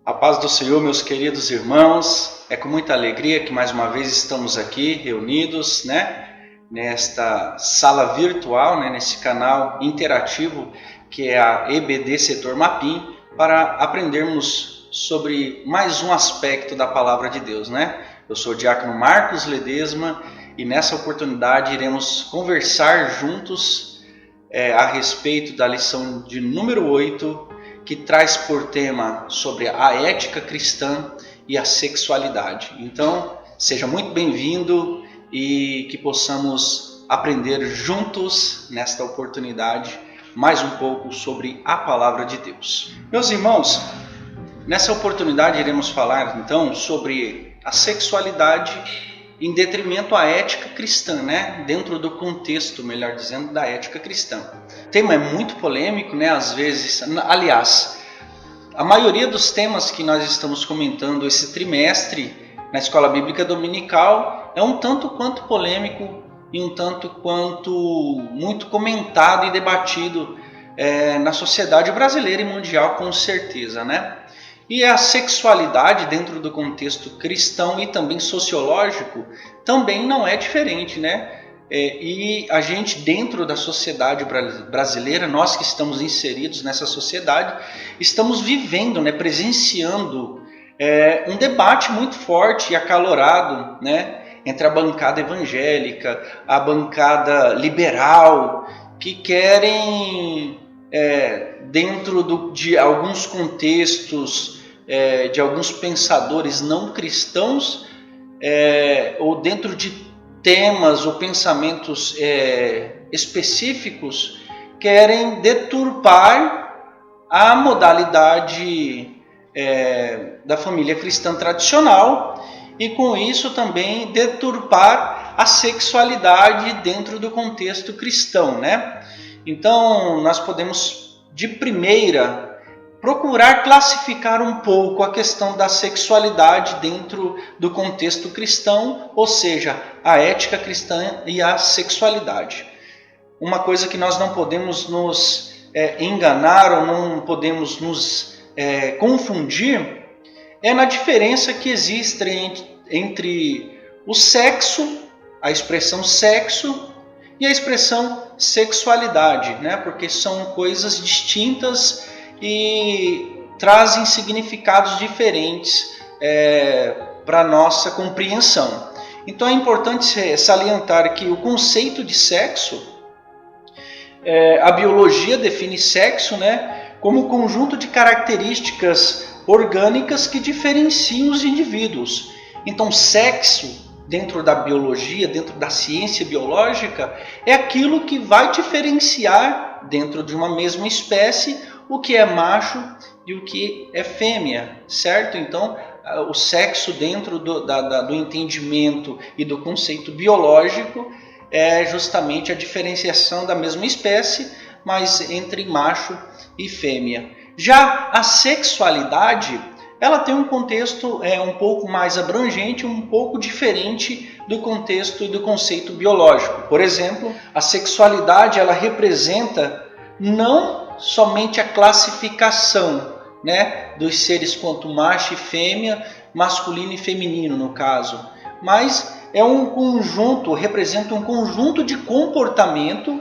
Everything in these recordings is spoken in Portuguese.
A paz do Senhor, meus queridos irmãos, é com muita alegria que mais uma vez estamos aqui reunidos, nesta sala virtual, nesse canal interativo que é a EBD Setor Mapim, para aprendermos sobre mais um aspecto da Palavra de Deus, Eu sou o diácono Marcos Ledesma e nessa oportunidade iremos conversar juntos a respeito da lição de número 8, que traz por tema sobre a ética cristã e a sexualidade. Então, seja muito bem-vindo e que possamos aprender juntos nesta oportunidade mais um pouco sobre a Palavra de Deus. Meus irmãos, nessa oportunidade iremos falar então sobre a sexualidade em detrimento à ética cristã, dentro do contexto, melhor dizendo, da ética cristã. O tema é muito polêmico, às vezes, aliás, a maioria dos temas que nós estamos comentando esse trimestre na Escola Bíblica Dominical é um tanto quanto polêmico e um tanto quanto muito comentado e debatido na sociedade brasileira e mundial, com certeza, E a sexualidade dentro do contexto cristão e também sociológico também não é diferente, E a gente dentro da sociedade brasileira, nós que estamos inseridos nessa sociedade, estamos vivendo, presenciando um debate muito forte e acalorado, entre a bancada evangélica, a bancada liberal, que querem dentro de alguns contextos, de alguns pensadores não cristãos, ou dentro de temas ou pensamentos específicos, querem deturpar a modalidade da família cristã tradicional e com isso também deturpar a sexualidade dentro do contexto cristão, Então nós podemos de primeira procurar classificar um pouco a questão da sexualidade dentro do contexto cristão, ou seja, a ética cristã e a sexualidade. Uma coisa que nós não podemos nos enganar ou não podemos nos confundir é na diferença que existe entre o sexo, a expressão sexo, e a expressão sexualidade, porque são coisas distintas e trazem significados diferentes para a nossa compreensão. Então é importante salientar que o conceito de sexo, a biologia define sexo como um conjunto de características orgânicas que diferenciam os indivíduos. Então sexo, dentro da biologia, dentro da ciência biológica, é aquilo que vai diferenciar dentro de uma mesma espécie o que é macho e o que é fêmea, certo? Então, o sexo dentro do entendimento e do conceito biológico é justamente a diferenciação da mesma espécie, mas entre macho e fêmea. Já a sexualidade, ela tem um contexto um pouco mais abrangente, um pouco diferente do contexto e do conceito biológico. Por exemplo, a sexualidade ela representa não somente a classificação dos seres quanto macho e fêmea, masculino e feminino no caso, mas é um conjunto, representa um conjunto de comportamento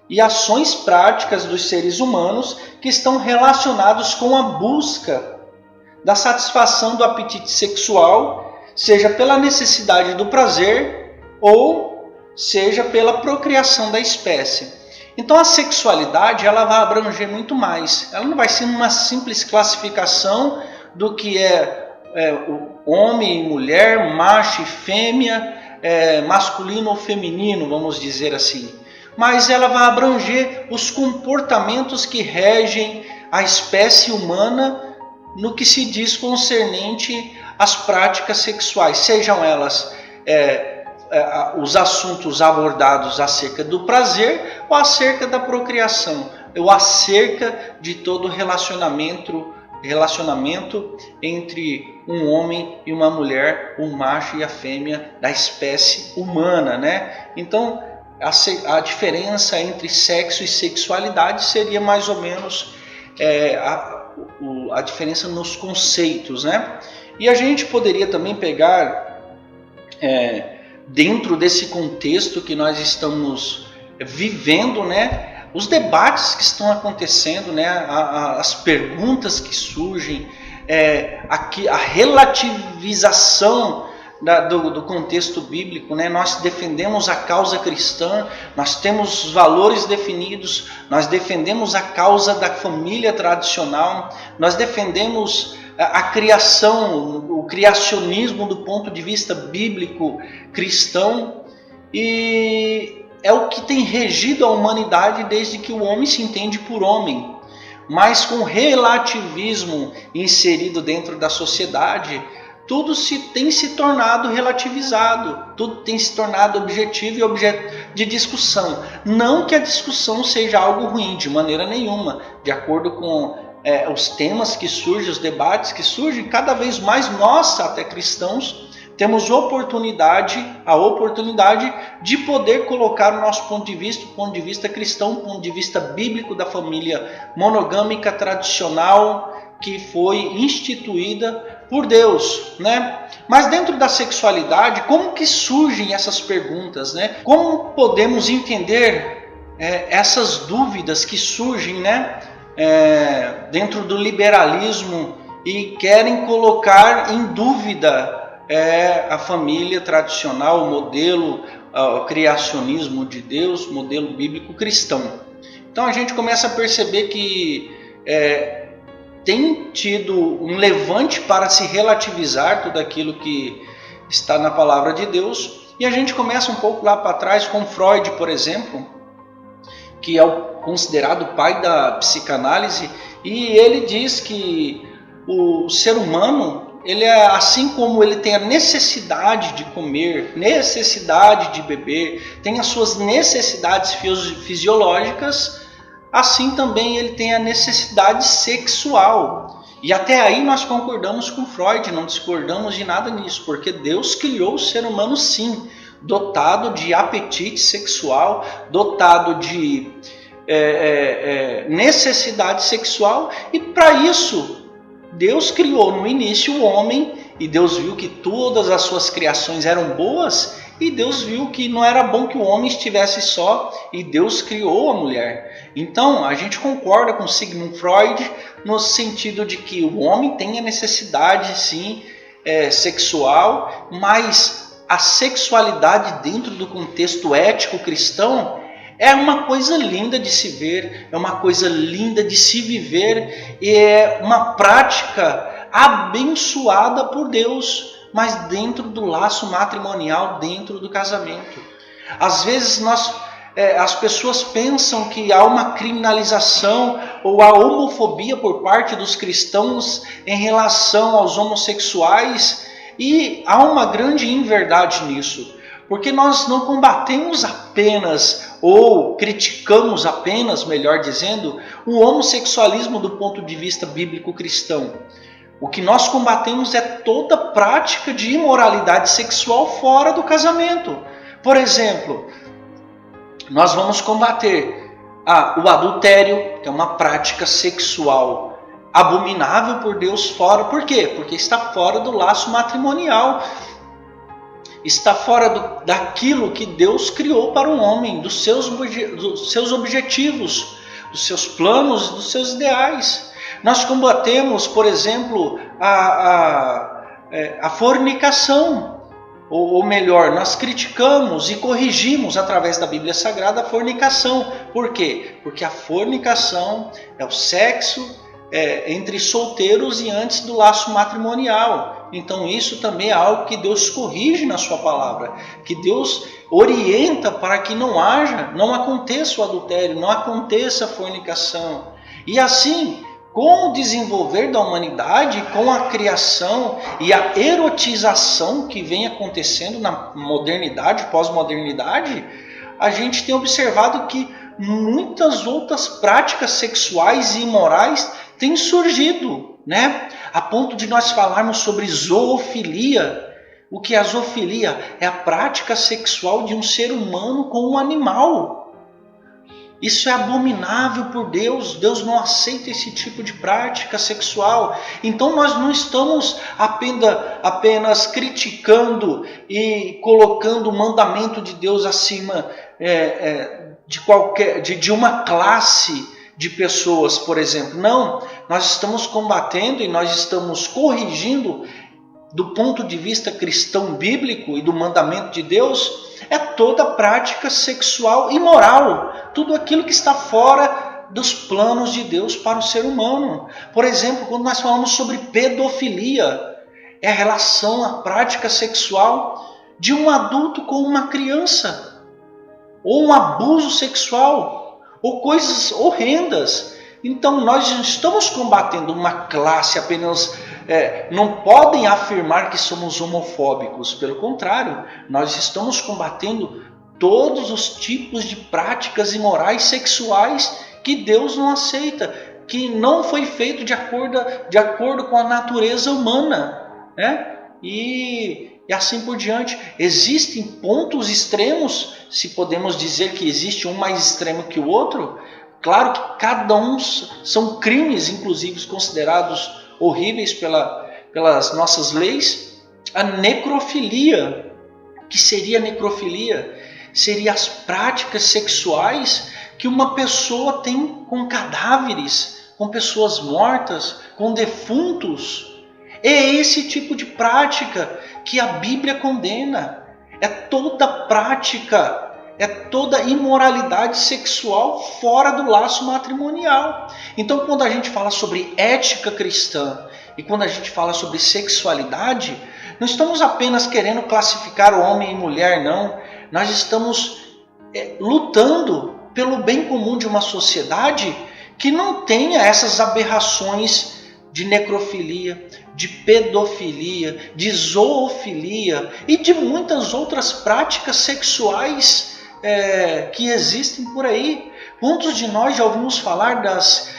e ações práticas dos seres humanos que estão relacionados com a busca da satisfação do apetite sexual, seja pela necessidade do prazer ou seja pela procriação da espécie. Então a sexualidade ela vai abranger muito mais. Ela não vai ser uma simples classificação do que homem e mulher, macho e fêmea, masculino ou feminino, vamos dizer assim. Mas ela vai abranger os comportamentos que regem a espécie humana no que se diz concernente às práticas sexuais, sejam elas os assuntos abordados acerca do prazer ou acerca da procriação, ou acerca de todo relacionamento entre um homem e uma mulher, o macho e a fêmea da espécie humana, Então, a diferença entre sexo e sexualidade seria mais ou menos a diferença nos conceitos, né? E a gente poderia também pegar, dentro desse contexto que nós estamos vivendo, né, os debates que estão acontecendo, né, as perguntas que surgem, a relativização do contexto bíblico, né? Nós defendemos a causa cristã, nós temos os valores definidos, nós defendemos a causa da família tradicional, nós defendemos a criação, o criacionismo do ponto de vista bíblico cristão, e é o que tem regido a humanidade desde que o homem se entende por homem. Mas com o relativismo inserido dentro da sociedade, tudo tem se tornado relativizado, tudo tem se tornado objetivo e objeto de discussão. Não que a discussão seja algo ruim, de maneira nenhuma. De acordo com os temas que surgem, os debates que surgem, cada vez mais nós, até cristãos, temos a oportunidade de poder colocar o nosso ponto de vista cristão, ponto de vista bíblico da família monogâmica tradicional que foi instituída por Deus, né? Mas dentro da sexualidade, como que surgem essas perguntas, né? Como podemos entender essas dúvidas que surgem, né? Dentro do liberalismo e querem colocar em dúvida a família tradicional, o modelo, o criacionismo de Deus, modelo bíblico cristão. Então a gente começa a perceber que tem tido um levante para se relativizar tudo aquilo que está na palavra de Deus, e a gente começa um pouco lá para trás com Freud, por exemplo, que é o considerado pai da psicanálise, e ele diz que o ser humano, ele é assim como ele tem a necessidade de comer, necessidade de beber, tem as suas necessidades fisiológicas, assim também ele tem a necessidade sexual. E até aí nós concordamos com Freud, não discordamos de nada nisso, porque Deus criou o ser humano sim, dotado de apetite sexual, dotado de necessidade sexual, e para isso Deus criou no início o homem, e Deus viu que todas as suas criações eram boas, e Deus viu que não era bom que o homem estivesse só, e Deus criou a mulher. Então, a gente concorda com Sigmund Freud no sentido de que o homem tem a necessidade, sim, sexual, mas a sexualidade dentro do contexto ético cristão é uma coisa linda de se ver, é uma coisa linda de se viver, e é uma prática abençoada por Deus, mas dentro do laço matrimonial, dentro do casamento. Às vezes as pessoas pensam que há uma criminalização ou a homofobia por parte dos cristãos em relação aos homossexuais, e há uma grande inverdade nisso, porque nós não combatemos apenas ou criticamos apenas, melhor dizendo, o homossexualismo do ponto de vista bíblico cristão. O que nós combatemos é toda prática de imoralidade sexual fora do casamento. Por exemplo, nós vamos combater o adultério, que é uma prática sexual abominável por Deus fora. Por quê? Porque está fora do laço matrimonial. Está fora daquilo que Deus criou para o homem, dos seus objetivos, dos seus planos, dos seus ideais. Nós combatemos, por exemplo, a fornicação, ou melhor, nós criticamos e corrigimos através da Bíblia Sagrada a fornicação. Por quê? Porque a fornicação é o sexo entre solteiros e antes do laço matrimonial. Então isso também é algo que Deus corrige na sua palavra, que Deus orienta para que não aconteça o adultério, não aconteça a fornicação. E assim, com o desenvolver da humanidade, com a criação e a erotização que vem acontecendo na modernidade, pós-modernidade, a gente tem observado que muitas outras práticas sexuais e imorais têm surgido, né? A ponto de nós falarmos sobre zoofilia. O que é a zoofilia? É a prática sexual de um ser humano com um animal. Isso é abominável por Deus. Deus não aceita esse tipo de prática sexual. Então nós não estamos apenas criticando e colocando o mandamento de Deus acima de uma classe de pessoas, por exemplo. Não, nós estamos combatendo e nós estamos corrigindo, do ponto de vista cristão bíblico e do mandamento de Deus, é toda prática sexual imoral, tudo aquilo que está fora dos planos de Deus para o ser humano. Por exemplo, quando nós falamos sobre pedofilia, é a relação, a prática sexual de um adulto com uma criança, ou um abuso sexual, ou coisas horrendas. Então nós não estamos combatendo uma classe apenas, não podem afirmar que somos homofóbicos, pelo contrário, nós estamos combatendo todos os tipos de práticas imorais sexuais que Deus não aceita, que não foi feito de acordo com a natureza humana, né? E assim por diante. Existem pontos extremos, se podemos dizer que existe um mais extremo que o outro. Claro que cada um são crimes, inclusive considerados horríveis pelas nossas leis. A necrofilia, que seria a necrofilia? Seria as práticas sexuais que uma pessoa tem com cadáveres, com pessoas mortas, com defuntos. É esse tipo de prática que a Bíblia condena. É toda prática, é toda imoralidade sexual fora do laço matrimonial. Então, quando a gente fala sobre ética cristã e quando a gente fala sobre sexualidade, não estamos apenas querendo classificar o homem e mulher, não. Nós estamos lutando pelo bem comum de uma sociedade que não tenha essas aberrações de necrofilia, de pedofilia, de zoofilia e de muitas outras práticas sexuais que existem por aí. Quantos de nós já ouvimos falar das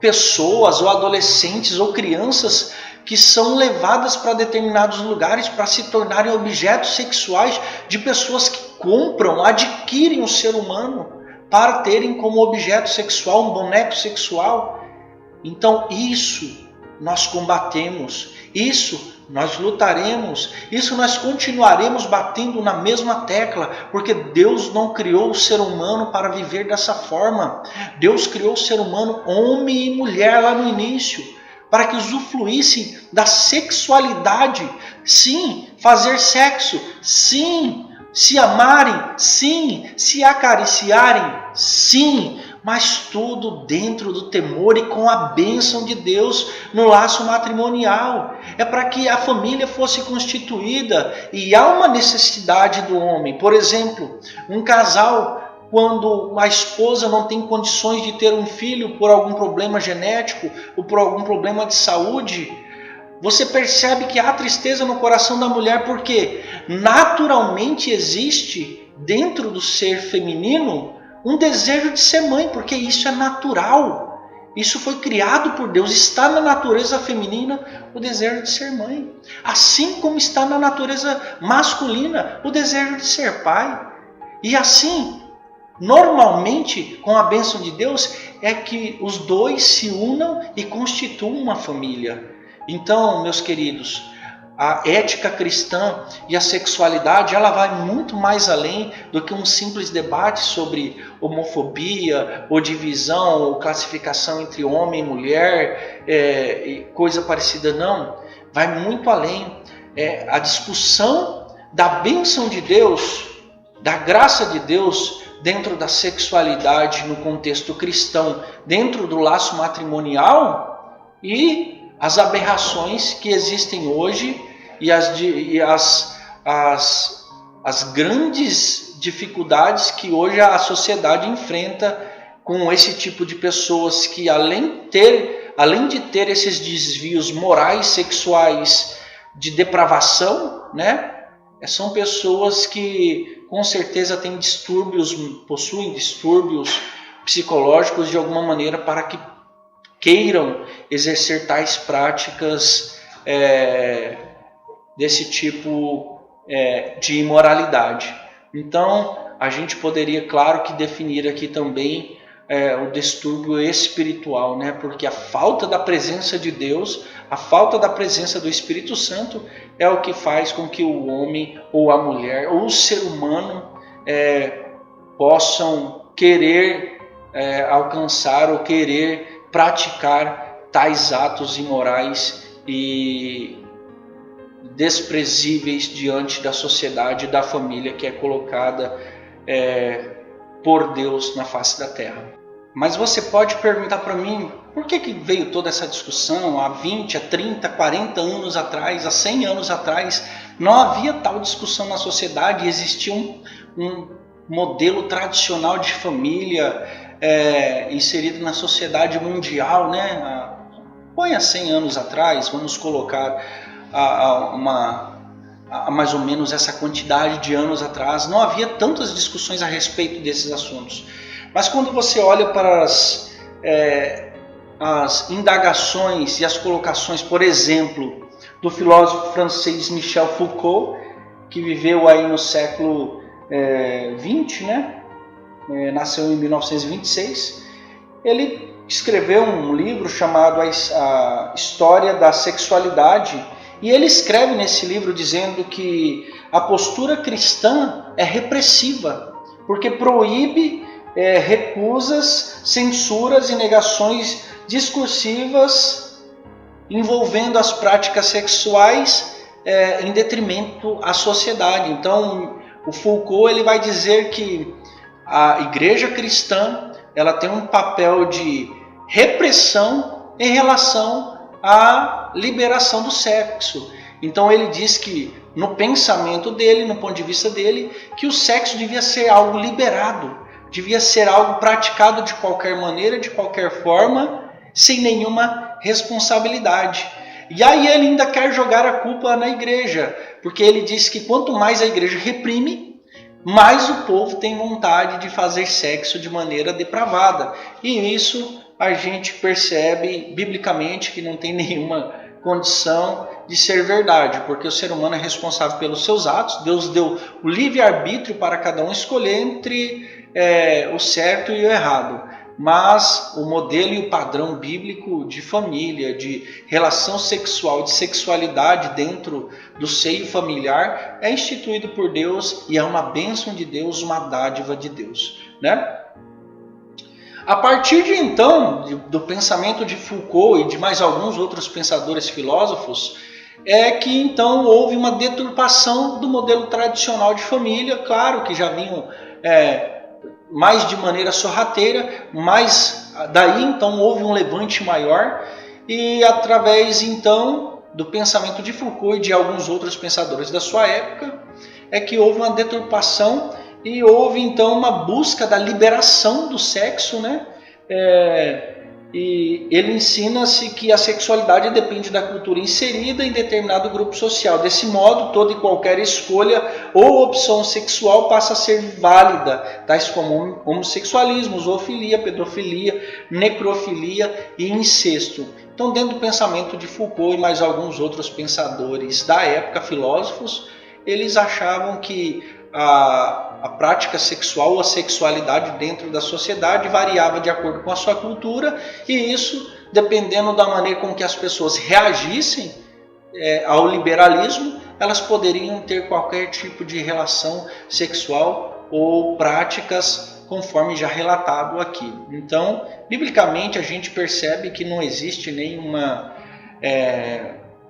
pessoas ou adolescentes ou crianças que são levadas para determinados lugares para se tornarem objetos sexuais de pessoas que compram, adquirem o ser humano para terem como objeto sexual, um boneco sexual? Então isso nós combatemos, isso nós lutaremos, isso nós continuaremos batendo na mesma tecla, porque Deus não criou o ser humano para viver dessa forma. Deus criou o ser humano, homem e mulher, lá no início, para que usufruíssem da sexualidade. Sim, fazer sexo. Sim, se amarem. Sim, se acariciarem. Sim, mas tudo dentro do temor e com a bênção de Deus no laço matrimonial. É para que a família fosse constituída, e há uma necessidade do homem. Por exemplo, um casal, quando a esposa não tem condições de ter um filho por algum problema genético ou por algum problema de saúde, você percebe que há tristeza no coração da mulher, porque naturalmente existe dentro do ser feminino um desejo de ser mãe, porque isso é natural. Isso foi criado por Deus. Está na natureza feminina o desejo de ser mãe. Assim como está na natureza masculina o desejo de ser pai. E assim, normalmente, com a bênção de Deus, é que os dois se unam e constituam uma família. Então, meus queridos, a ética cristã e a sexualidade, ela vai muito mais além do que um simples debate sobre homofobia, ou divisão, ou classificação entre homem e mulher, e coisa parecida. Não, vai muito além. A discussão da bênção de Deus, da graça de Deus dentro da sexualidade no contexto cristão, dentro do laço matrimonial, e as aberrações que existem hoje e as grandes dificuldades que hoje a sociedade enfrenta com esse tipo de pessoas que, além de ter esses desvios morais, sexuais, de depravação, né? São pessoas que com certeza têm possuem distúrbios psicológicos de alguma maneira, para que queiram exercer tais práticas desse tipo de imoralidade. Então, a gente poderia, claro, que definir aqui também o distúrbio espiritual, né? Porque a falta da presença de Deus, a falta da presença do Espírito Santo é o que faz com que o homem ou a mulher ou o ser humano possam querer alcançar ou querer praticar tais atos imorais e desprezíveis diante da sociedade e da família que é colocada por Deus na face da terra. Mas você pode perguntar para mim, por que veio toda essa discussão há 20, há 30, 40 anos atrás, há 100 anos atrás? Não havia tal discussão na sociedade, existia um modelo tradicional de família inserido na sociedade mundial, né? Põe há 100 anos atrás, vamos colocar mais ou menos essa quantidade de anos atrás, não havia tantas discussões a respeito desses assuntos. Mas quando você olha para as indagações e as colocações, por exemplo, do filósofo francês Michel Foucault, que viveu aí no século XX, né? Nasceu em 1926, ele escreveu um livro chamado A História da Sexualidade, e ele escreve nesse livro dizendo que a postura cristã é repressiva, porque proíbe recusas, censuras e negações discursivas envolvendo as práticas sexuais em detrimento à sociedade. Então, o Foucault ele vai dizer que a igreja cristã ela tem um papel de repressão em relação à liberação do sexo. Então ele diz que no pensamento dele, no ponto de vista dele, que o sexo devia ser algo liberado, devia ser algo praticado de qualquer maneira, de qualquer forma, sem nenhuma responsabilidade. E aí ele ainda quer jogar a culpa na igreja, porque ele diz que quanto mais a igreja reprime, mais o povo tem vontade de fazer sexo de maneira depravada. E isso a gente percebe biblicamente que não tem nenhuma condição de ser verdade, porque o ser humano é responsável pelos seus atos. Deus deu o livre-arbítrio para cada um escolher entre o certo e o errado. Mas o modelo e o padrão bíblico de família, de relação sexual, de sexualidade dentro do seio familiar é instituído por Deus e é uma bênção de Deus, uma dádiva de Deus, né? A partir de então, do pensamento de Foucault e de mais alguns outros pensadores filósofos, é que então houve uma deturpação do modelo tradicional de família. Claro que já vinham mais de maneira sorrateira, mas daí então houve um levante maior e através então do pensamento de Foucault e de alguns outros pensadores da sua época é que houve uma deturpação e houve então uma busca da liberação do sexo, né? E ele ensina-se que a sexualidade depende da cultura inserida em determinado grupo social. Desse modo, toda e qualquer escolha ou opção sexual passa a ser válida, tais como homossexualismo, zoofilia, pedofilia, necrofilia e incesto. Então, dentro do pensamento de Foucault e mais alguns outros pensadores da época, filósofos, eles achavam que a prática sexual ou a sexualidade dentro da sociedade variava de acordo com a sua cultura, e isso, dependendo da maneira com que as pessoas reagissem ao liberalismo, elas poderiam ter qualquer tipo de relação sexual ou práticas conforme já relatado aqui. Então, biblicamente, a gente percebe que não existe nenhuma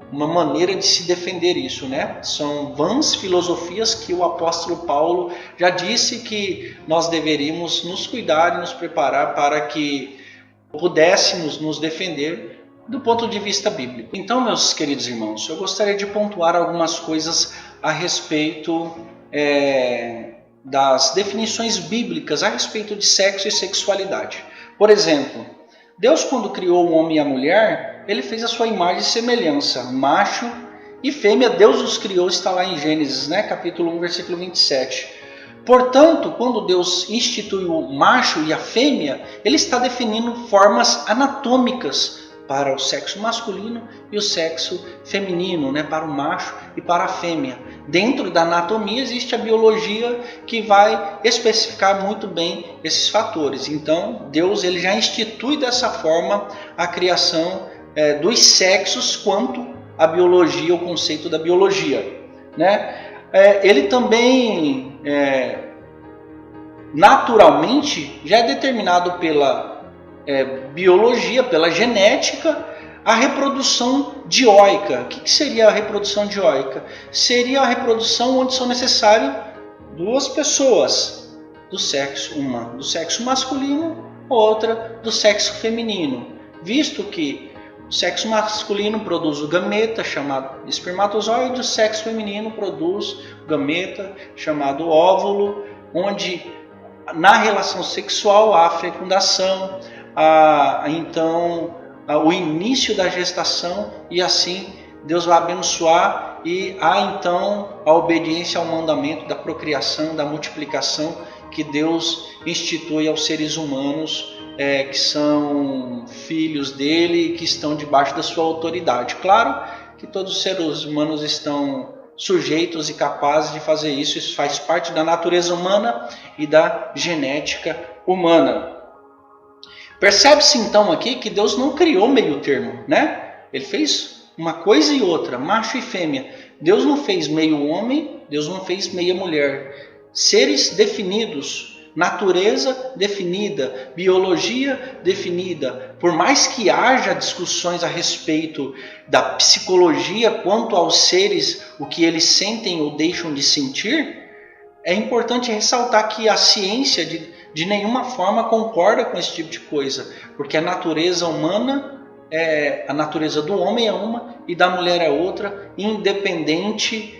uma maneira de se defender isso, né? São vãs filosofias que o apóstolo Paulo já disse que nós deveríamos nos cuidar e nos preparar para que pudéssemos nos defender do ponto de vista bíblico. Então, meus queridos irmãos, eu gostaria de pontuar algumas coisas a respeito das definições bíblicas a respeito de sexo e sexualidade. Por exemplo, Deus, quando criou o homem e a mulher, ele fez a sua imagem e semelhança, macho e fêmea, Deus os criou, está lá em Gênesis, né? Capítulo 1, versículo 27. Portanto, quando Deus instituiu o macho e a fêmea, ele está definindo formas anatômicas para o sexo masculino e o sexo feminino, né, para o macho e para a fêmea. Dentro da anatomia existe a biologia que vai especificar muito bem esses fatores. Então Deus ele já institui dessa forma a criação dos sexos quanto à biologia, o conceito da biologia, né? Ele também naturalmente já é determinado pela biologia, pela genética, a reprodução dioica. O que seria a reprodução dioica? Seria a reprodução onde são necessárias duas pessoas do sexo, uma do sexo masculino, outra do sexo feminino, visto que o sexo masculino produz o gameta, chamado espermatozoide, o sexo feminino produz o gameta, chamado óvulo, onde na relação sexual há a fecundação, então o início da gestação, e assim Deus vai abençoar, e há então a obediência ao mandamento da procriação, da multiplicação que Deus institui aos seres humanos, que são filhos dele e que estão debaixo da sua autoridade. Claro que todos os seres humanos estão sujeitos e capazes de fazer isso, isso faz parte da natureza humana e da genética humana. Percebe-se então aqui que Deus não criou meio termo, né? Ele fez uma coisa e outra, macho e fêmea. Deus não fez meio homem, Deus não fez meia mulher. Seres definidos, natureza definida, biologia definida. Por mais que haja discussões a respeito da psicologia quanto aos seres, o que eles sentem ou deixam de sentir, é importante ressaltar que a ciência de nenhuma forma concorda com esse tipo de coisa, porque a natureza humana, a natureza do homem é uma e da mulher é outra, independente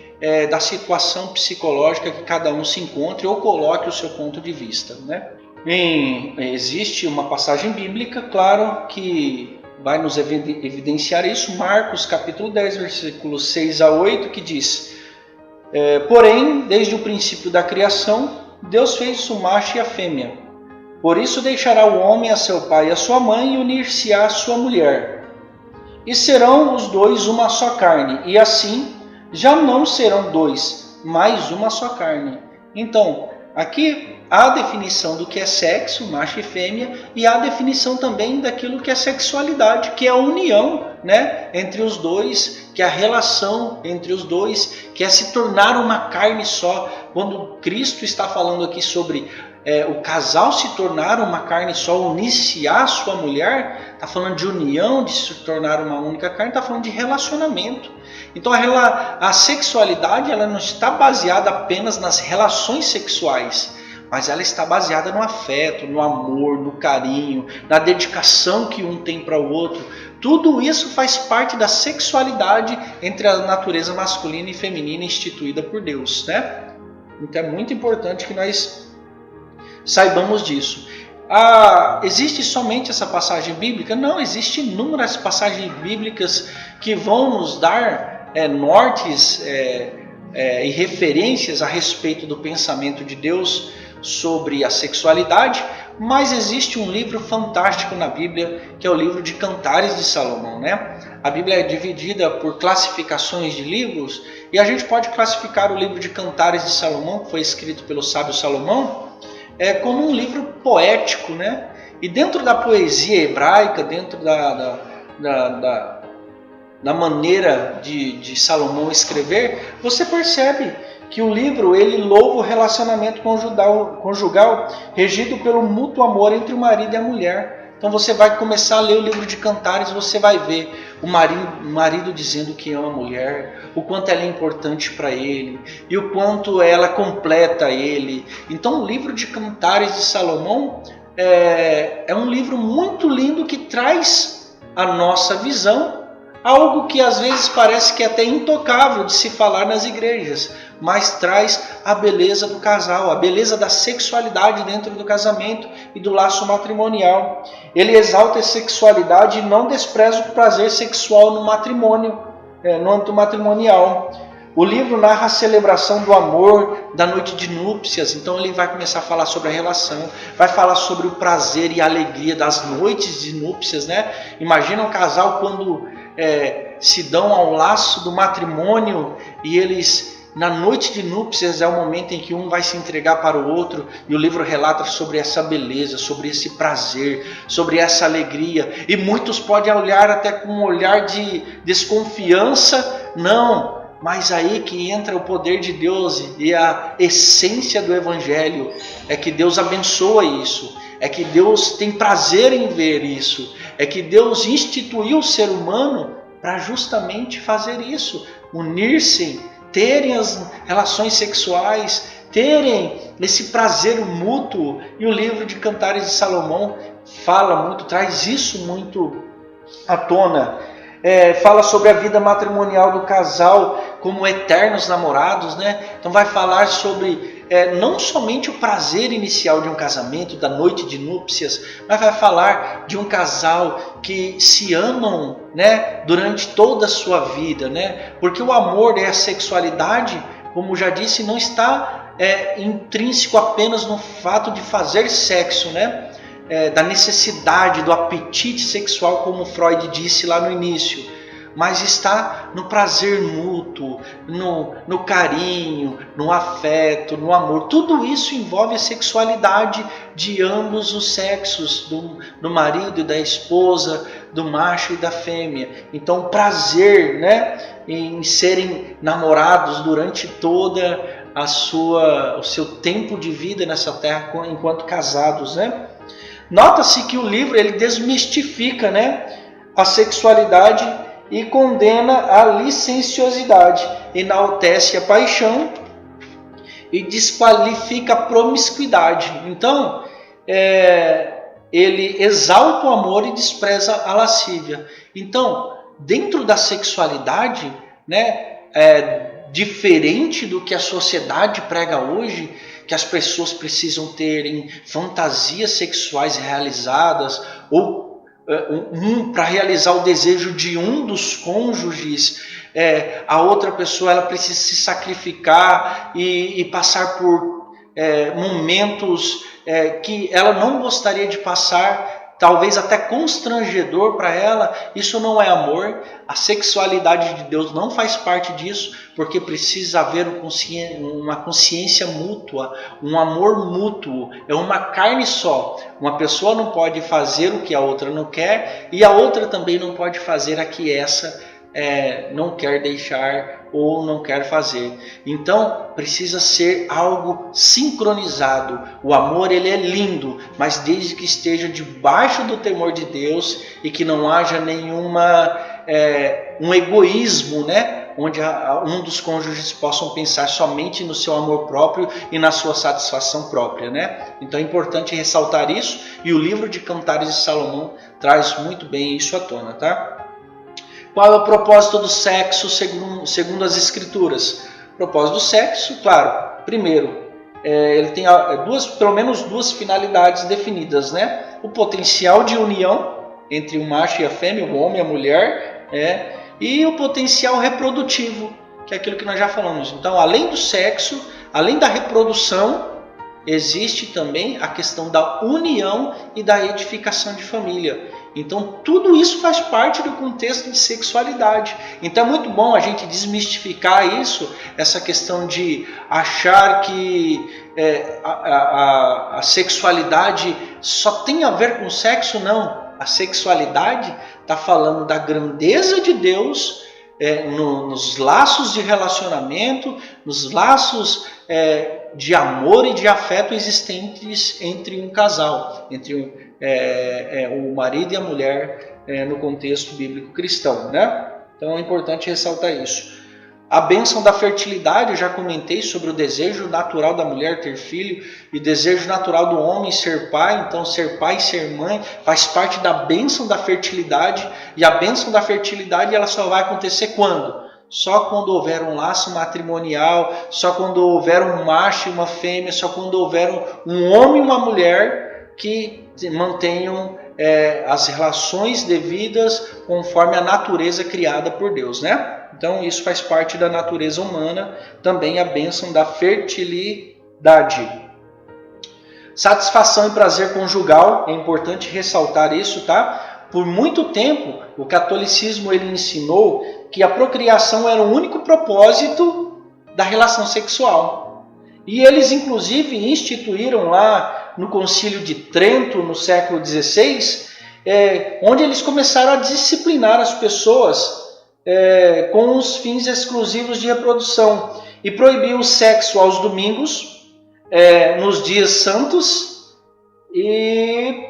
da situação psicológica que cada um se encontre ou coloque o seu ponto de vista, né? Existe uma passagem bíblica, claro, que vai nos evidenciar isso, Marcos capítulo 10, versículos 6 a 8, que diz: porém, desde o princípio da criação, Deus fez o macho e a fêmea. Por isso deixará o homem a seu pai e a sua mãe e unir-se-á à sua mulher. E serão os dois uma só carne, e assim já não serão dois, mas uma só carne. Então, aqui há a definição do que é sexo, macho e fêmea, e há a definição também daquilo que é sexualidade, que é a união, né, entre os dois, que é a relação entre os dois, que é se tornar uma carne só. Quando Cristo está falando aqui sobre o casal se tornar uma carne só, unir-se à sua mulher, está falando de união, de se tornar uma única carne, está falando de relacionamento. Então a sexualidade ela não está baseada apenas nas relações sexuais, mas ela está baseada no afeto, no amor, no carinho, na dedicação que um tem para o outro. Tudo isso faz parte da sexualidade entre a natureza masculina e feminina instituída por Deus, né? Então é muito importante que nós saibamos disso. Existe somente essa passagem bíblica? Não, existem inúmeras passagens bíblicas que vão nos dar nortes e referências a respeito do pensamento de Deus sobre a sexualidade, mas existe um livro fantástico na Bíblia, que é o livro de Cantares de Salomão, né? A Bíblia é dividida por classificações de livros, e a gente pode classificar o livro de Cantares de Salomão, que foi escrito pelo sábio Salomão, como um livro poético, né? E dentro da poesia hebraica, dentro da maneira de Salomão escrever, você percebe que o livro ele louva o relacionamento conjugal regido pelo mútuo amor entre o marido e a mulher. Então você vai começar a ler o livro de Cantares, você vai ver o marido dizendo que ama a mulher, o quanto ela é importante para ele e o quanto ela completa ele. Então o livro de Cantares de Salomão é um livro muito lindo que traz a nossa visão, algo que às vezes parece que é até intocável de se falar nas igrejas, mas traz a beleza do casal, a beleza da sexualidade dentro do casamento e do laço matrimonial. Ele exalta a sexualidade e não despreza o prazer sexual no matrimônio, no âmbito matrimonial. O livro narra a celebração do amor da noite de núpcias, então ele vai começar a falar sobre a relação, vai falar sobre o prazer e a alegria das noites de núpcias, né? Imagina um casal quando se dão ao laço do matrimônio e eles, na noite de núpcias, é o momento em que um vai se entregar para o outro, e o livro relata sobre essa beleza, sobre esse prazer, sobre essa alegria, e muitos podem olhar até com um olhar de desconfiança, não. Mas aí que entra o poder de Deus e a essência do Evangelho, é que Deus abençoa isso, é que Deus tem prazer em ver isso, é que Deus instituiu o ser humano para justamente fazer isso, unir-se, terem as relações sexuais, terem esse prazer mútuo. E o livro de Cantares de Salomão fala muito, traz isso muito à tona. Fala sobre a vida matrimonial do casal como eternos namorados, né? Então vai falar sobre não somente o prazer inicial de um casamento, da noite de núpcias, mas vai falar de um casal que se amam, né, durante toda a sua vida, né? Porque o amor e a sexualidade, como já disse, não está intrínseco apenas no fato de fazer sexo, né? Da necessidade, do apetite sexual, como Freud disse lá no início, mas está no prazer mútuo, no carinho, no afeto, no amor. Tudo isso envolve a sexualidade de ambos os sexos, do marido e da esposa, do macho e da fêmea. Então o prazer, né, em serem namorados durante toda o seu tempo de vida nessa terra enquanto casados, né? Nota-se que o livro ele desmistifica, né, a sexualidade e condena a licenciosidade, enaltece a paixão e desqualifica a promiscuidade. Então, ele exalta o amor e despreza a lascívia. Então, dentro da sexualidade, né, diferente do que a sociedade prega hoje, que as pessoas precisam terem fantasias sexuais realizadas, ou para realizar o desejo de um dos cônjuges, a outra pessoa ela precisa se sacrificar e passar por momentos que ela não gostaria de passar, talvez até constrangedor para ela. Isso não é amor. A sexualidade de Deus não faz parte disso, porque precisa haver uma consciência mútua, um amor mútuo, é uma carne só. Uma pessoa não pode fazer o que a outra não quer, e a outra também não pode fazer a que essa não quer deixar ou não quer fazer. Então precisa ser algo sincronizado. O amor ele é lindo, mas desde que esteja debaixo do temor de Deus e que não haja um egoísmo, né? Onde um dos cônjuges possam pensar somente no seu amor próprio e na sua satisfação própria, né? Então é importante ressaltar isso, e o livro de Cantares de Salomão traz muito bem isso à tona, tá? Qual é o propósito do sexo segundo as Escrituras? O propósito do sexo, claro, primeiro, ele tem pelo menos duas finalidades definidas, né? O potencial de união entre o macho e a fêmea, o homem e a mulher, e o potencial reprodutivo, que é aquilo que nós já falamos. Então, além do sexo, além da reprodução, existe também a questão da união e da edificação de família. Então, tudo isso faz parte do contexto de sexualidade. Então, é muito bom a gente desmistificar isso, essa questão de achar que a sexualidade só tem a ver com sexo. Não. A sexualidade está falando da grandeza de Deus nos laços de relacionamento, nos laços de amor e de afeto existentes entre um casal, entre o marido e a mulher no contexto bíblico cristão, né? Então é importante ressaltar isso. A bênção da fertilidade, eu já comentei sobre o desejo natural da mulher ter filho e o desejo natural do homem ser pai. Então ser pai e ser mãe faz parte da bênção da fertilidade, e a bênção da fertilidade ela só vai acontecer quando? Só quando houver um laço matrimonial, só quando houver um macho e uma fêmea, só quando houver um homem e uma mulher que mantenham as relações devidas conforme a natureza criada por Deus, né? Então isso faz parte da natureza humana, também a bênção da fertilidade. Satisfação e prazer conjugal, é importante ressaltar isso, tá? Por muito tempo, o catolicismo ele ensinou que a procriação era o único propósito da relação sexual. E eles, inclusive, instituíram lá no Concílio de Trento, no século XVI, onde eles começaram a disciplinar as pessoas com os fins exclusivos de reprodução e proibiu o sexo aos domingos, nos dias santos e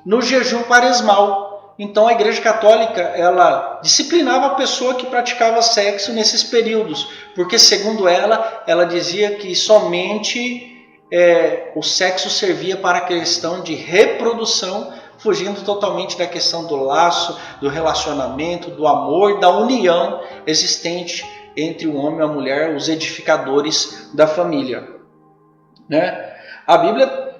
no jejum quaresmal. Então a Igreja Católica ela disciplinava a pessoa que praticava sexo nesses períodos, porque segundo ela dizia que somente o sexo servia para a questão de reprodução, fugindo totalmente da questão do laço, do relacionamento, do amor, da união existente entre o homem e a mulher, os edificadores da família, né? A Bíblia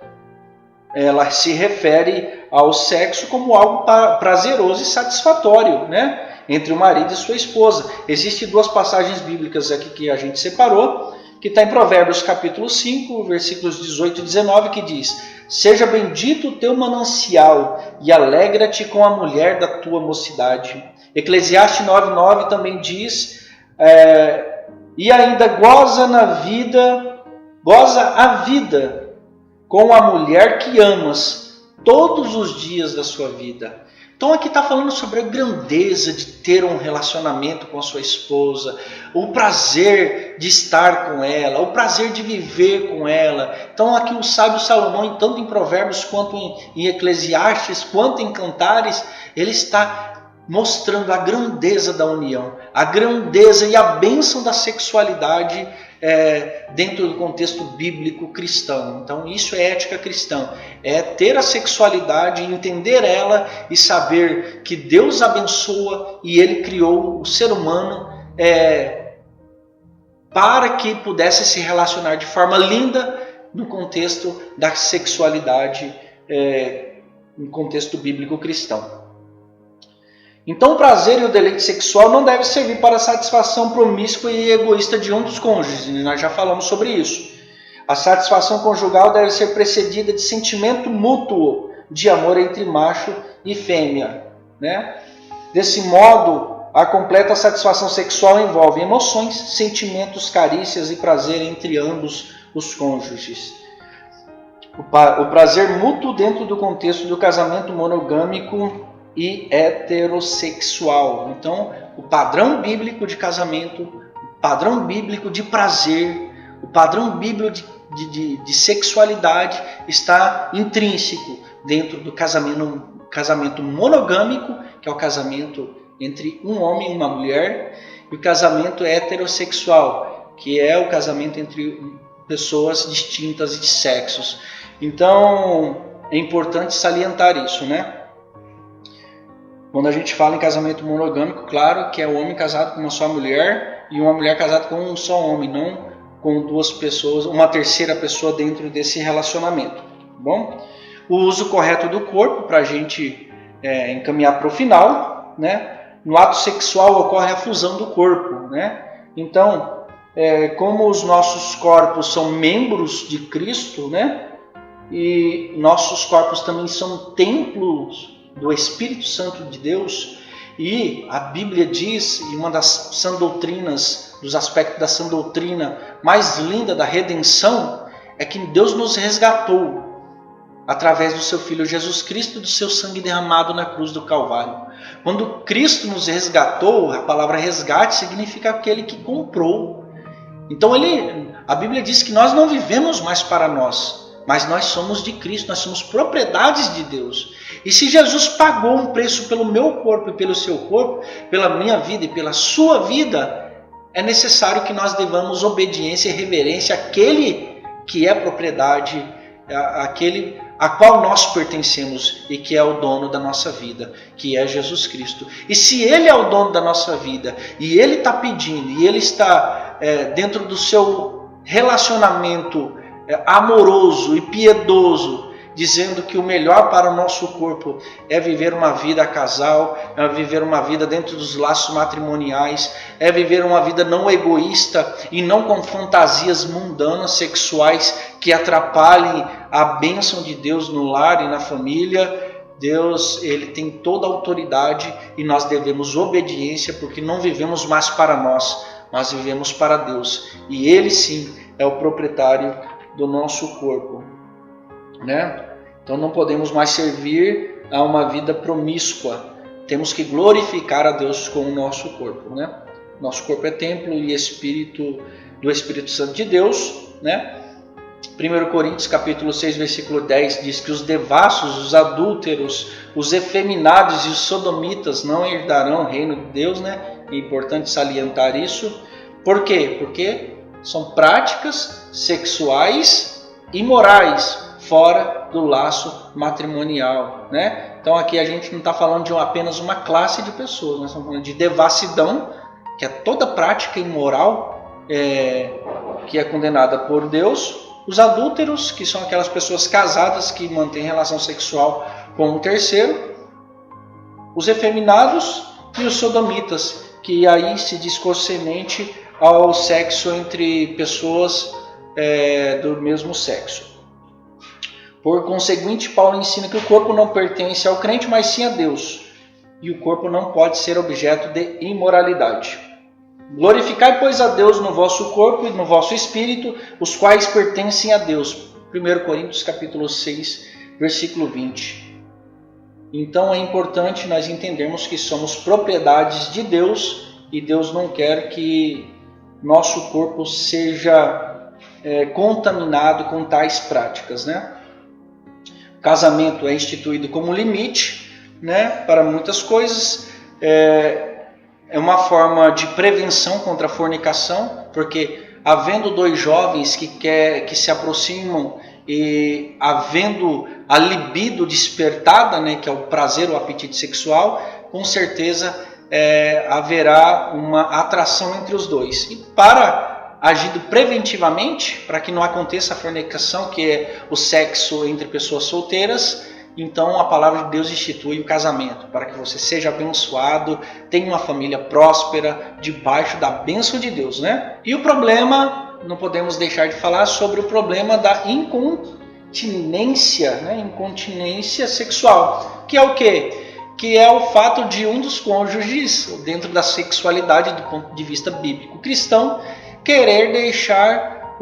ela se refere ao sexo como algo prazeroso e satisfatório, né? Entre o marido e sua esposa. Existem duas passagens bíblicas aqui que a gente separou, que está em Provérbios capítulo 5, versículos 18 e 19, que diz: seja bendito o teu manancial e alegra-te com a mulher da tua mocidade. Eclesiastes 9:9 também diz: e ainda goza a vida com a mulher que amas todos os dias da sua vida. Então aqui está falando sobre a grandeza de ter um relacionamento com a sua esposa, o prazer de estar com ela, o prazer de viver com ela. Então aqui o sábio Salomão, tanto em Provérbios quanto em Eclesiastes, quanto em Cantares, ele está mostrando a grandeza da união, a grandeza e a bênção da sexualidade dentro do contexto bíblico cristão. Então isso é ética cristã, é ter a sexualidade, entender ela e saber que Deus abençoa e Ele criou o ser humano para que pudesse se relacionar de forma linda no contexto da sexualidade, no contexto bíblico cristão. Então o prazer e o deleite sexual não deve servir para a satisfação promíscua e egoísta de um dos cônjuges, e nós já falamos sobre isso. A satisfação conjugal deve ser precedida de sentimento mútuo de amor entre macho e fêmea, né? Desse modo, a completa satisfação sexual envolve emoções, sentimentos, carícias e prazer entre ambos os cônjuges. O prazer mútuo dentro do contexto do casamento monogâmico e heterossexual. Então, o padrão bíblico de casamento, o padrão bíblico de prazer, o padrão bíblico de sexualidade está intrínseco dentro do casamento monogâmico, que é o casamento entre um homem e uma mulher, e o casamento heterossexual, que é o casamento entre pessoas distintas de sexos. Então, é importante salientar isso, né? Quando a gente fala em casamento monogâmico, claro que é o homem casado com uma só mulher e uma mulher casada com um só homem, não com duas pessoas, uma terceira pessoa dentro desse relacionamento. Tá bom? O uso correto do corpo, para a gente encaminhar para o final, né? No ato sexual ocorre a fusão do corpo, né? Então, como os nossos corpos são membros de Cristo, né? E nossos corpos também são templos do Espírito Santo de Deus, e a Bíblia diz, e uma das sã doutrinas, dos aspectos da sã doutrina mais linda da redenção, é que Deus nos resgatou através do seu Filho Jesus Cristo, do seu sangue derramado na cruz do Calvário. Quando Cristo nos resgatou, a palavra resgate significa aquele que comprou. Então a Bíblia diz que nós não vivemos mais para nós, mas nós somos de Cristo, nós somos propriedades de Deus. E se Jesus pagou um preço pelo meu corpo e pelo seu corpo, pela minha vida e pela sua vida, é necessário que nós devamos obediência e reverência àquele que é propriedade, àquele a qual nós pertencemos e que é o dono da nossa vida, que é Jesus Cristo. E se Ele é o dono da nossa vida, e Ele está pedindo, e Ele está dentro do seu relacionamento amoroso e piedoso, dizendo que o melhor para o nosso corpo é viver uma vida casal, é viver uma vida dentro dos laços matrimoniais, é viver uma vida não egoísta e não com fantasias mundanas, sexuais, que atrapalhem a bênção de Deus no lar e na família. Deus, ele tem toda a autoridade e nós devemos obediência, porque não vivemos mais para nós, mas vivemos para Deus. E Ele sim é o proprietário do nosso corpo, né? Então não podemos mais servir a uma vida promíscua. Temos que glorificar a Deus com o nosso corpo, né? Nosso corpo é templo e espírito do Espírito Santo de Deus, né? 1 Coríntios capítulo 6, versículo 10 diz que os devassos, os adúlteros, os efeminados e os sodomitas não herdarão o reino de Deus, né? É importante salientar isso. Por quê? Porque são práticas sexuais imorais fora do laço matrimonial, né? Então aqui a gente não está falando de apenas uma classe de pessoas, nós estamos falando de devassidão, que é toda prática imoral que é condenada por Deus. Os adúlteros, que são aquelas pessoas casadas que mantêm relação sexual com um terceiro. Os efeminados e os sodomitas, que aí se diz concernente ao sexo entre pessoas do mesmo sexo. Por conseguinte, Paulo ensina que o corpo não pertence ao crente, mas sim a Deus. E o corpo não pode ser objeto de imoralidade. Glorificai, pois, a Deus no vosso corpo e no vosso espírito, os quais pertencem a Deus. 1 Coríntios capítulo 6, versículo 20. Então é importante nós entendermos que somos propriedades de Deus e Deus não quer que nosso corpo seja contaminado com tais práticas, né? O casamento é instituído como limite, né, para muitas coisas. É uma forma de prevenção contra a fornicação, porque havendo dois jovens que se aproximam e havendo a libido despertada, né, que é o prazer, o apetite sexual, com certeza haverá uma atração entre os dois. E para agindo preventivamente, para que não aconteça a fornicação, que é o sexo entre pessoas solteiras, então a palavra de Deus institui o casamento, para que você seja abençoado, tenha uma família próspera, debaixo da bênção de Deus, né? E o problema, não podemos deixar de falar sobre o problema da incontinência, né? Incontinência sexual, que é o quê? Que é o fato de um dos cônjuges, dentro da sexualidade do ponto de vista bíblico cristão, querer deixar,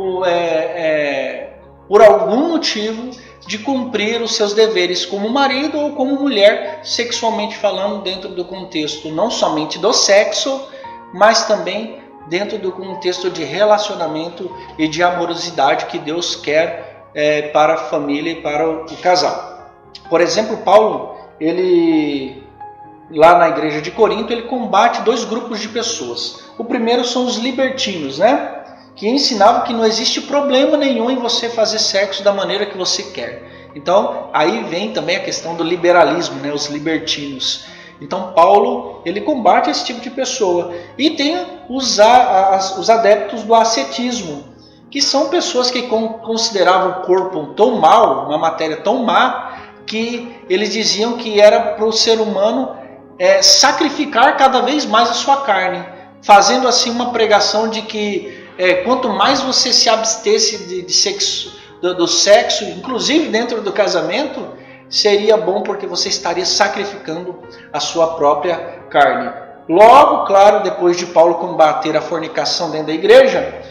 por algum motivo, de cumprir os seus deveres como marido ou como mulher, sexualmente falando, dentro do contexto não somente do sexo, mas também dentro do contexto de relacionamento e de amorosidade que Deus quer para a família e para o casal. Por exemplo, Paulo, ele lá na igreja de Corinto, ele combate dois grupos de pessoas. O primeiro são os libertinos, né? Que ensinavam que não existe problema nenhum em você fazer sexo da maneira que você quer. Então, aí vem também a questão do liberalismo, né? Os libertinos. Então, Paulo, ele combate esse tipo de pessoa. E tem os adeptos do ascetismo, que são pessoas que consideravam o corpo tão mal, uma matéria tão má, que eles diziam que era para o ser humano sacrificar cada vez mais a sua carne, fazendo assim uma pregação de que quanto mais você se abstesse do sexo, inclusive dentro do casamento, seria bom, porque você estaria sacrificando a sua própria carne. Logo, claro, depois de Paulo combater a fornicação dentro da igreja,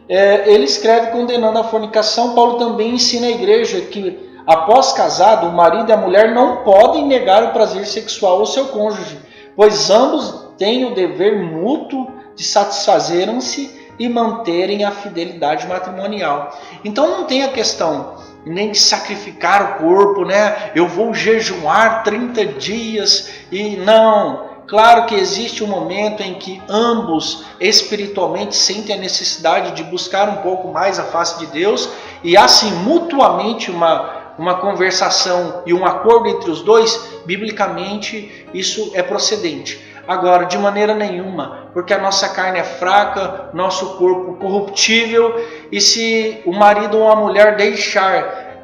ele escreve condenando a fornicação. Paulo também ensina a igreja que, após casado, o marido e a mulher não podem negar o prazer sexual ao seu cônjuge, pois ambos têm o dever mútuo de satisfazerem-se e manterem a fidelidade matrimonial. Então não tem a questão nem de sacrificar o corpo, né? Eu vou jejuar 30 dias e não. Claro que existe um momento em que ambos espiritualmente sentem a necessidade de buscar um pouco mais a face de Deus e assim mutuamente uma conversação e um acordo entre os dois, biblicamente isso é procedente. Agora, de maneira nenhuma, porque a nossa carne é fraca, nosso corpo corruptível, e se o marido ou a mulher deixar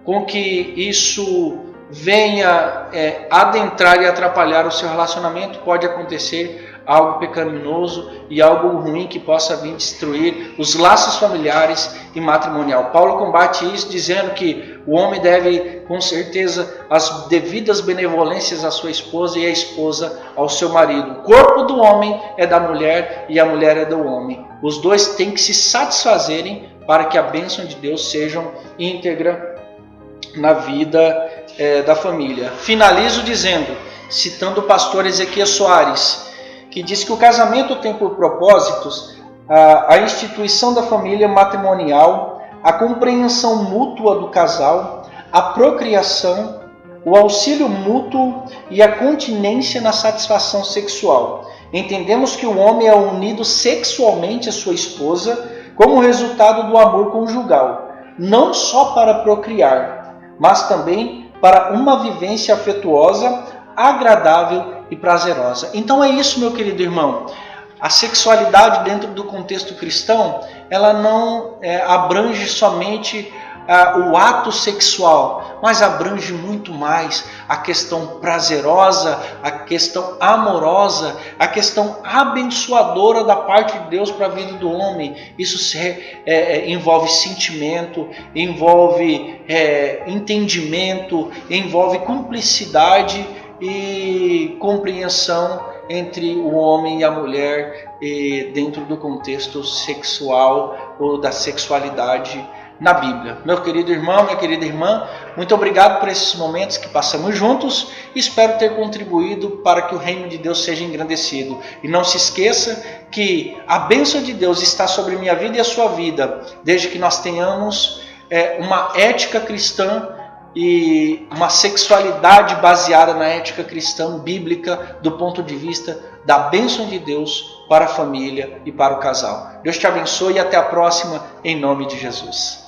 com que isso venha adentrar e atrapalhar o seu relacionamento, pode acontecer algo pecaminoso e algo ruim que possa vir destruir os laços familiares e matrimonial. Paulo combate isso dizendo que o homem deve, com certeza, as devidas benevolências à sua esposa e a esposa ao seu marido. O corpo do homem é da mulher e a mulher é do homem. Os dois têm que se satisfazerem para que a bênção de Deus seja íntegra na vida da família. Finalizo dizendo, citando o pastor Ezequiel Soares, que diz que o casamento tem por propósitos a instituição da família matrimonial, a compreensão mútua do casal, a procriação, o auxílio mútuo e a continência na satisfação sexual. Entendemos que o homem é unido sexualmente à sua esposa como resultado do amor conjugal, não só para procriar, mas também para uma vivência afetuosa, agradável e prazerosa. Então é isso, meu querido irmão. A sexualidade dentro do contexto cristão, ela não abrange somente o ato sexual, mas abrange muito mais a questão prazerosa, a questão amorosa, a questão abençoadora da parte de Deus para a vida do homem. Isso envolve sentimento, envolve entendimento, envolve cumplicidade e compreensão entre o homem e a mulher dentro do contexto sexual ou da sexualidade na Bíblia. Meu querido irmão, minha querida irmã, muito obrigado por esses momentos que passamos juntos e espero ter contribuído para que o reino de Deus seja engrandecido. E não se esqueça que a bênção de Deus está sobre minha vida e a sua vida, desde que nós tenhamos uma ética cristã e uma sexualidade baseada na ética cristã bíblica do ponto de vista da bênção de Deus para a família e para o casal. Deus te abençoe e até a próxima, em nome de Jesus.